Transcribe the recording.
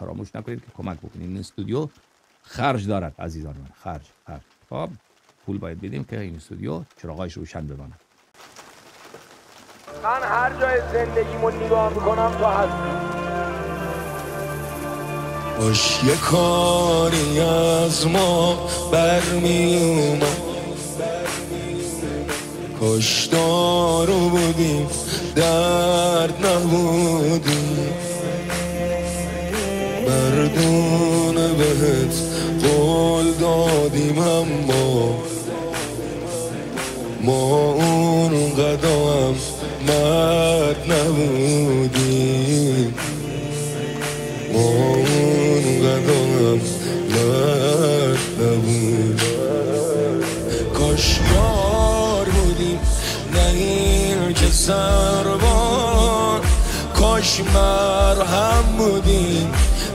فراموش نکنید که کمک بکنید. این استودیو خرج دارد عزیزان من، خرج. خب پول باید بدیم که این استودیو چراغایش روشن بماند. من هر جای زندگیمو نگاه میکنم تو هستی. باش یه کاری از ما برمی اومد، کاش دارو بودیم درد نبودیم. مردونه بهت قول دادیم اما ما اون قدم مرد نبودیم. ما اون قدم مرد نبودیم. کاش یار بودیم نه این که سربان، کاش مرهم بودیم